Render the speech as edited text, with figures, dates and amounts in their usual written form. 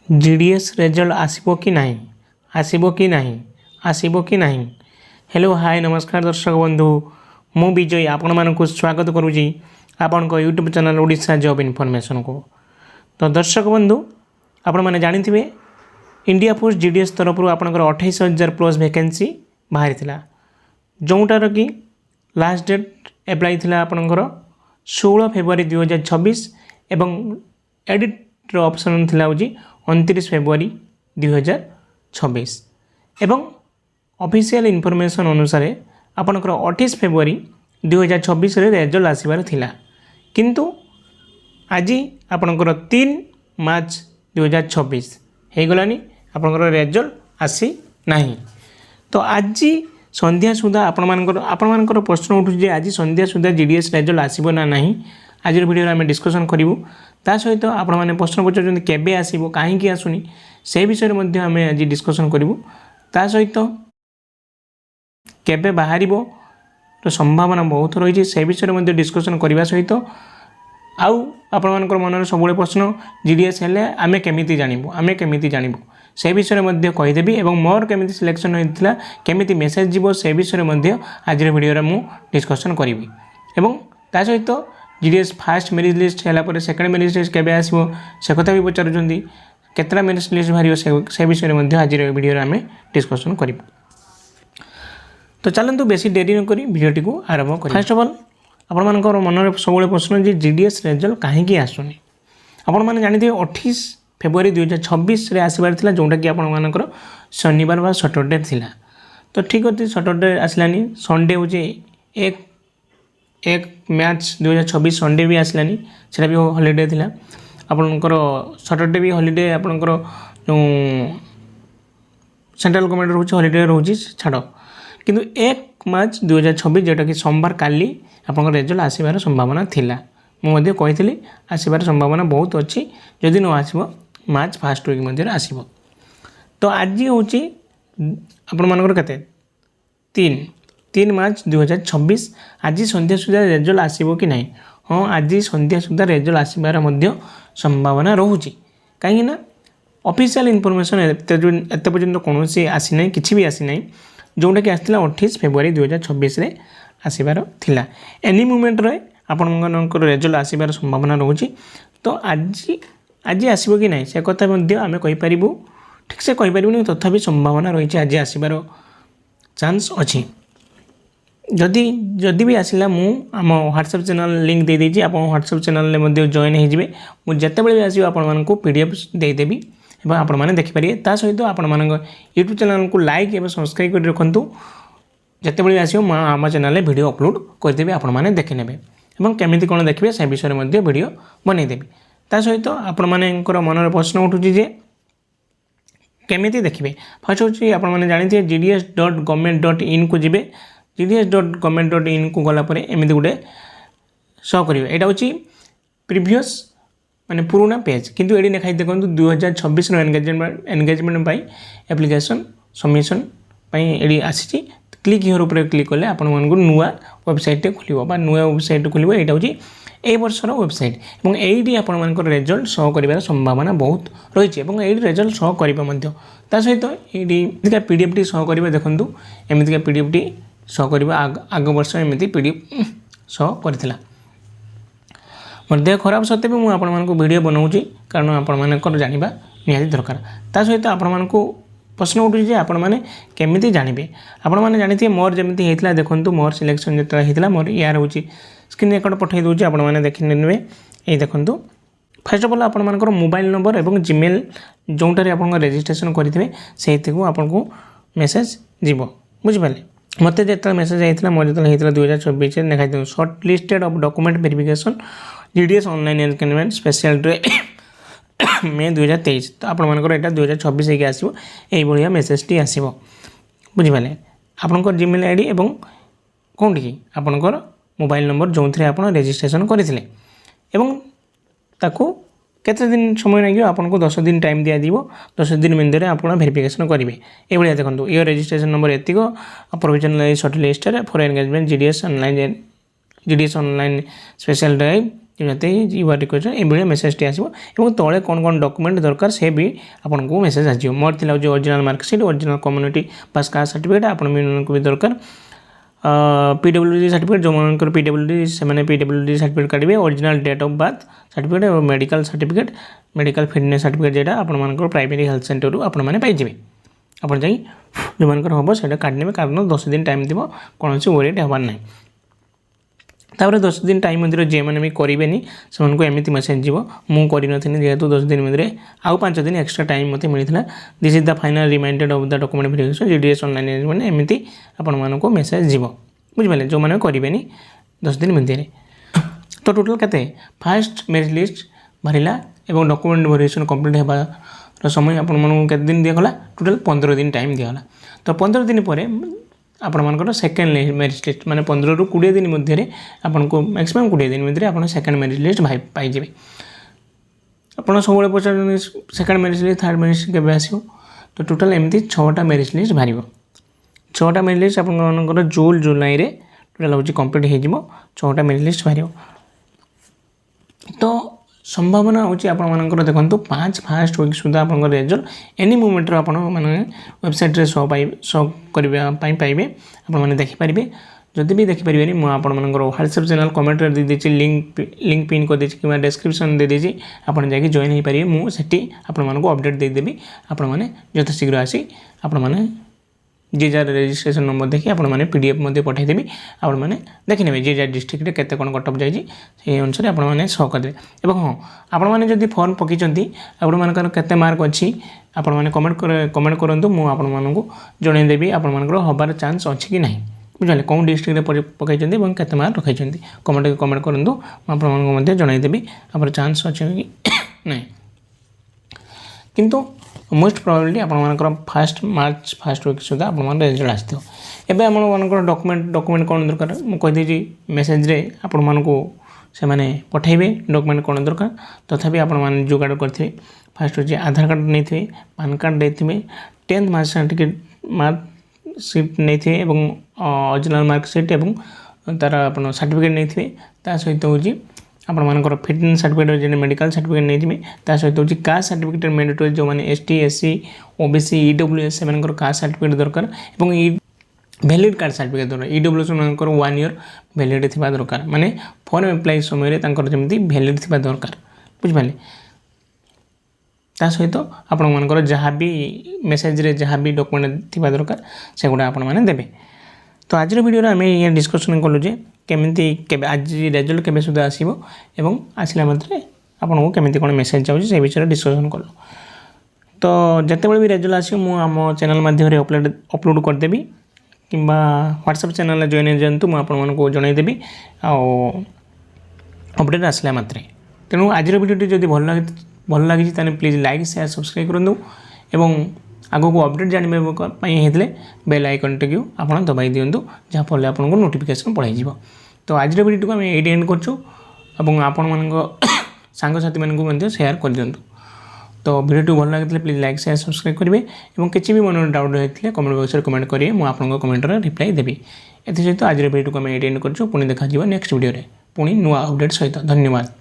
GDS result आसिबो कि नहीं आसिबो कि नहीं आसिबो कि नहीं। हेलो हाय नमस्कार दर्शक बंधु मु विजय आपण मानक स्वागत करुँची आपण YouTube channel Odisha job information को। तो दर्शक बंधु आपण मैंने जानी इंडिया पोस्ट जीडीएस तरफ आपंकर 28,000 प्लस वैकेंसी बाहरी थिला जोटार कि लास्ट डेट एप्लाई थिला आपंकर 16 फेब्रुआरी 2026 एवं एडिट ऑप्शन थिला होजी 29 फेब्रुआरी 2026 एवं ऑफिशियल इनफॉरमेशन अनुसार आपंकर 28 फेब्रुआरी 2026 रे रिजल्ट आसीबार थिला किंतु आज आपंकर 3 मार्च 2026 हो गलानी आपंकर रिजल्ट आसी नहीं। तो आज संध्या सुधा आपण प्रश्न उठुचे आज संध्या सुधा जीडीएस रिजल्ट आसीबो ना नहीं आज वीडियो आम डिस्कसन करूँ। ता सहित आपण मैंने प्रश्न पचार केबे आसीबो कहीं आसुनी से विषय में आम आज डिस्कसन करूँ। ता सहित केबे बाहरिबो तो संभावना बहुत रही से विषय में डिस्कसन करने सहित आउ आपण मन सब प्रश्न जीडीएस हेले आमे केमिति जानिबु से विषय में कहीदेवी और मोर केमिति सिलेक्शन होता केमिति मेसेज जीवो से विषय में आज वीडियो मु डिस्कसन करी एवं ता सहित जीडीएस फास्ट मेरिट लिस्ट है सेकेंड मेरिट लिस्ट केबे आसीबो से कथा भी पचारुछंती केतरा मेरिट लिस्ट बाहर से विषय में आज वीडियो आम डिस्कसन करूँ। तो चलतु बेसी डेरी न करी वीडियोटी को आरंभ करें। फर्स्ट ऑफ ऑल आपण मानकर मन सब प्रश्न जी जीडीएस रिजल्ट कहीं आसुनी आपण मैंने जानी 28 फेब्रुआरी 2026 आसबार था जोटा कि आपण मानकर शनिवार बा सैटरडे थिला। तो ठीक अच्छे सैटरडे आसलानी संडे हूँ 1 मार्च 2026 संडे भी आसलानी से भी हॉलीडे थिला आपणकर सैटरडे भी हॉलीडे आपणकर जो सेंट्रल गवर्नमेंट रोचे हॉलीडे रोचे छाड़ किंतु 1 मार्च 2026 जोटा कि सोमवार काली आपंकर रिजल्ट आसबार संभावना थिला मुझे कही आसबार संभावना बहुत अच्छी जदि न आसब मार्च फास्ट वीक मध्य आसब। तो आज हूँ आपण मानकर केते 3 मार्च 2026 आज संध्या सुधा रिजल्ट आसब कि नहीं। हाँ आज संध्या सुधा रिजल्ट आसबार संभावना रोचे कहीं ऑफिशियल इनफॉरमेशन एत पर्यंत कौन आसी ना कि भी आसी ना जोटा कि आसला 28 फेब्रुआरी 2026 रे आसबार थिला एनी मोमेंट रे आपनकर रिजल्ट आसबार संभावना रोचे। तो आज आसब कि नहीं से कथा आम कहीपर ठीक से कहीपर तथापि संभावना रही आज आसबार चांस अच्छी जदि भी आसला मु आम व्हाट्सएप चैनल लिंक दे देछि आप व्हाट्सएप चैनल में जॉइन हो मुझे भी आसो आपण को पीडीएफ देदेवी और आपण मैंने देखिपारे। ता सहित आपण मान यूट्यूब चैनल को लाइक और सब्सक्राइब कर रखु जिते आसो मैं आम चैनल में वीडियो अपलोड करदेवी आपण मैंने देखने और केमिति कौन देखिए से विषय में वीडियो बनईदेवी। ता सहित आपण मानकर मन प्रश्न उठुची जे केमिति देखिए फर्स्ट हूँ आपने जानते gds.government.in को जी gds.government.in को गलापर एमती गोटे शो कर यहाँ हूँ प्रिवियस माने पुराना पेज किंतु ये देखा देखो 2026 एनगेजमेंट एप्लिकेशन सबमिशन ये आसी क्लिक हियर ऊपर क्लिक कले आपण मानक नुआ वेबसाइट खोल नुआ वेबसाइट खोल यहाँ हूँ ए वर्षर वेबसाइट और यही आपण मानकर रिजल्ट शो कर संभावना बहुत रही है रिजल्ट शो कर सहित ये पीडीएफ टी शो कर देखूँ एमतीका पीडीएफ टी शो कर आग वर्ष एमती पीडीएफ शो करथिला। मोर देह खराब सत्वे भी मुझे आपको वीडियो बनाऊँगी कारण आपण जाना निहाती दरकार। ता सहित आपण प्रश्न उठुचे आपण मैंने केमिति जानवे आपण मैंने जानी मोर जमी होता देखो मोर सिलेक्शन जो होता मोर यार हूँ स्क्रीन रेकर्ड पठे दूसरी आपण मैंने देखी ने ये देखूँ। फर्स्ट अफ ऑल आपण मानकर मोबाइल नंबर और जीमेल जोटार आप रेजिस्ट्रेशन करेंगे से आपको मेसेज जीव बुझिपारे। मत जो मेसेज होता मोर जो होता 2024 देखा shortlisted of document verification GDS online enrolment special day May 2023। तो आपण मानकर यहाँ 2026 होगी आसो यही मेसेज टी आसो बुझिपारे। आपंकर जीमेल आईडी और कौन कि आपंकर मोबाइल नंबर जो थे आप रेजिस्ट्रेशन करते केते दिन समय लगे आपको 10 दिन टाइम दिया 10 दिन मध्य आप वेरिफिकेशन करेंगे। ये देखो ये रेजिस्ट्रेशन नंबर एतिक provisional shortlist for engagement GDS online special drive जाते यू आर रिक्वेस्टेड ये मेसेजटी आसो और तले कौन कौन डॉक्यूमेंट दरकार से भी आपको मेसेज आसो मोर थी ओरिजिनल मार्कशीट ओरिजिनल कम्युनिटी पास कास्ट सर्टिफिकेट आपण भी दरकार पीडब्ल्यूडी सर्टिफिकेट जो मन पीडब्ल्यूडी से पीडब्ल्यूडी सर्टिफिकेट काटे original date of birth certificate और मेडिकल फिटनेस सर्टिफिकेट जेटा आपण प्राइमरी हेल्थ सेंटर आपण मैंने पाइबे आप जो मन हम से काटने कारण 10 दिन टाइम थी कौन से वरीड हबार ना तापर 10 दिन टाइम मध्य जे मैंने भी करेंगे से एमती मेसेज जीव मुझे जेहेतु 10 दिन मध्य आउ 5 दिन एक्सट्रा टाइम मत मिलता this is the final reminded of the document verification GDS online मैंने एमती आपको मेसेज जीव बुझे जो मैंने करेंगे 10 दिन मध्य तो टोटाल केते फास्ट मेरिट लिस्ट बाहरला और डॉक्यूमेंट वेरिफिकेशन कंप्लीट होगा समय आपको केते दिन दिगला टोटाल 15 दिन टाइम दिगला तो 15 दिन पर आपंकर सेकेंड मेरिट लिस्ट माने 15 ରୁ 20 दिन मध्य आपको मैक्सिमम 20 दिन मध्य आप सेकेंड मेरिट लिस्ट पाइबे आप सब पचार second merit list third merit list केवे आसो तो टोटाल एमती 6टा मेरिट लिस्ट बाहर 6टा मेरिट लिस्ट आपंकर जून जुलाई रे टोटाल हूँ कम्प्लीट हो 6टा मेरिट लिस्ट बाहर तो संभावना होची आपंकर देखो 5 फास्ट वीक सुधा आप रिजल्ट एनी मोमेंट मैंने वेबसाइट रे शो करने पाइबे आपने देखिपारे जदि भी देखिपारे मुझे व्हाट्सएप चैनल कमेंट दे दीजिए लिंक पिन कर दीजिए कि डिस्क्रिप्शन दे दीजिए आप जाकि जॉइन हो पारे मुझे आपको अपडेट देदेवी आपने यथाशीघ्र आसी आपने जे जार रजिस्ट्रेशन नंबर देखिए आपने पीडीएफ पठेदेवी आपने देखने जे जार डिस्ट्रिक्ट केते कौन कटअप जाइए से अनुसार आपने शो करदे और हाँ आपने जब फॉर्म पकईं आपंकर केते मार्क अच्छी आपने कमेंट करूँ मुझे जनईदेवी आपंकर हबार चान्स अच्छी कि ना बुझे कौन डिस्ट्रिक्ट पकई केते मार्क रखी कमेंट करूँ आपको जनईदेवी आप चान्स अच्छे कि ना किंतु मोस्ट प्रोबेबली आपंकर फास्ट वीक सुधा आप रिजल्ट आसो एवं आम डॉक्यूमेंट कौन दरकार मुझे मेसेज रे आपको से पठेबे डॉक्यूमेंट कौन दरकार तथापि आपने जोगाड़ करेंगे फास्ट हूँ आधार कार्ड नहीं पान कार्ड नहीं 10th मार्कशीट नहीं ओरिजिनल मार्कशीट और तार आप सर्टिफिकेट नहीं सहित हूँ आपंकर फिटनेस सर्टिफिकेट जो मेडिकल सर्टिफिकेट नहीं सहित हूँ कास्ट सर्टिफिकेट मैंडेटरी जो मैंने एसटी एससी ओबीसी ईडब्ल्यूएस से कास्ट सर्टिफिकेट दरकार और वैलिड कार्ड सर्टिफिकेट दरकार ईडब्ल्यूएस मानकर 1 ईयर वैलिड थी दरकार माने फॉर्म एप्लाई समय जमी वैलिड थी दरकार बुझिपारे सहित आपंकर जहाँ भी मेसेज रे जहाँ भी डॉक्यूमेंट थी दरकार से गुड़ा आपने देवे तो आज वीडियो आम ये डिस्कसन कलु जे केमी आज रिजल्ट केवे सुधा आसो एवं आसला मात्रे आपको केमी कौन मेसेज जाऊँगी से विषय डिस्कसन कलु तो जितेबाला भी रिजल्ट आसो मुझ चैनल माध्यम अपलोड करदेवी कि व्हाट्सएप चैनल जॉइन जातु मुझे जनईदेवी अपडेट आसला मात्रे तेणु आज वीडियो जब भल लगी प्लीज लाइक शेयर सब्सक्राइब करूँ एवं आगो को अपडेट जानते बेल आइकन टी आप दबाई दिंतु जहाँफल आपको नोटिफिकेशन पड़ाई तो आज वीडियो को आम ये एंड कर सांगसाथी मानक शेयर कर दिंतु तो वीडियो भल लगी प्लीज लाइक शेयर सब्सक्राइब करेंगे और किसी भी मन डाउट रही है कमेंट बॉक्स में कमेंट करेंगे मुझे आपको कमेंटर रिप्लाई देवी एसत आज वीडियो को आम ये एंड कर पुणी देखा नेक्स्ट वीडियो पुणी नुआ अपडेट सहित धन्यवाद।